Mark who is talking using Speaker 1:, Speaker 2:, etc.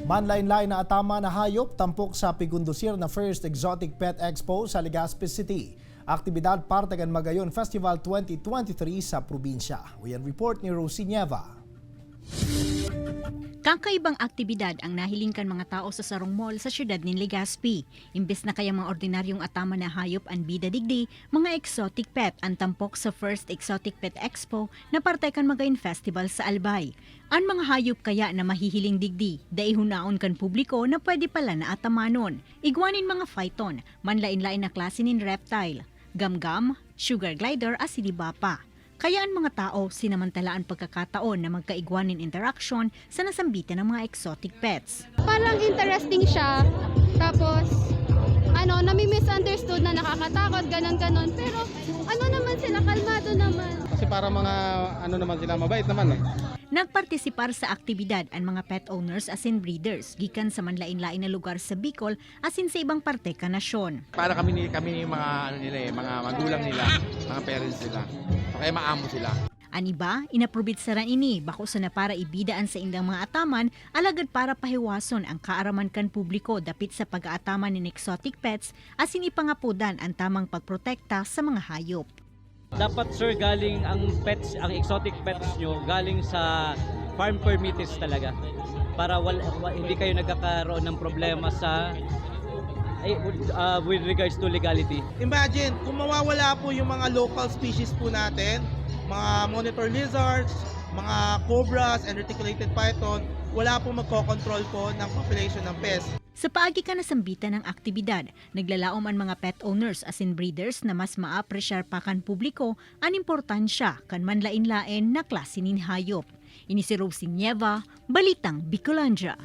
Speaker 1: Manlain-lain na atama na hayop tampok sa pigundusir na First Exotic Pet Expo sa Legazpi City. Aktibidad Partagan Magayon Festival 2023 sa probinsya. Uyan report ni Rosie Nieva.
Speaker 2: Kakaibang aktibidad ang nahilingkan mga tao sa Sarong Mall sa siyudad ng Legazpi. Imbes na kaya mga ordinaryong atama na hayop ang bida digdi, mga exotic pet ang tampok sa First Exotic Pet Expo na Partagan Magayon Festival sa Albay. Ang mga hayop kaya na mahihiling digdi, daihunaon kan publiko na pwede pala na atamanon. Iguanin mga phyton, manlain-lain na klase nin reptile, gamgam, sugar glider at silibapa. Kaya ang mga tao sinamantala ang pagkakataon na magkaigwanin interaction sa nasambitan ng mga exotic pets.
Speaker 3: Parang interesting siya, tapos nami-misunderstood na nakakatakot, ganon-ganon. Pero naman sila, kalmado naman.
Speaker 4: Kasi para mga naman sila, mabait naman eh.
Speaker 2: Nagpartisipar sa aktibidad ang mga pet owners asin breeders gikan sa manlain-lain na lugar sa Bicol asin sa ibang parte ka nasyon.
Speaker 5: Para kami mga mga magulang nila, mga parents nila. Kaya maamo sila.
Speaker 2: Ang iba, inaprobit sa ran ini bako sa na para ibidaan sa indang mga ataman alagad para pahiwason ang kaaraman kan publiko dapit sa pag-aataman ng exotic pets asin ipangapudan ang tamang pagprotekta sa mga hayop.
Speaker 6: Dapat sir galing ang exotic pets nyo galing sa farm permitters talaga para hindi kayo nagkakaroon ng problema sa with regards to legality.
Speaker 7: Imagine kung mawawala po yung mga local species po natin, mga monitor lizards, mga cobras and reticulated python, wala po magkocontrol po ng population ng pests.
Speaker 2: Sa paagi ka nasambitan ng aktibidad, naglalaom ang mga pet owners asin breeders na mas maapresyar pa kan publiko ang importansya kan manlain-lain na klase nin hayop. Ini si Rosie Nieva, Balitang Bicolandia.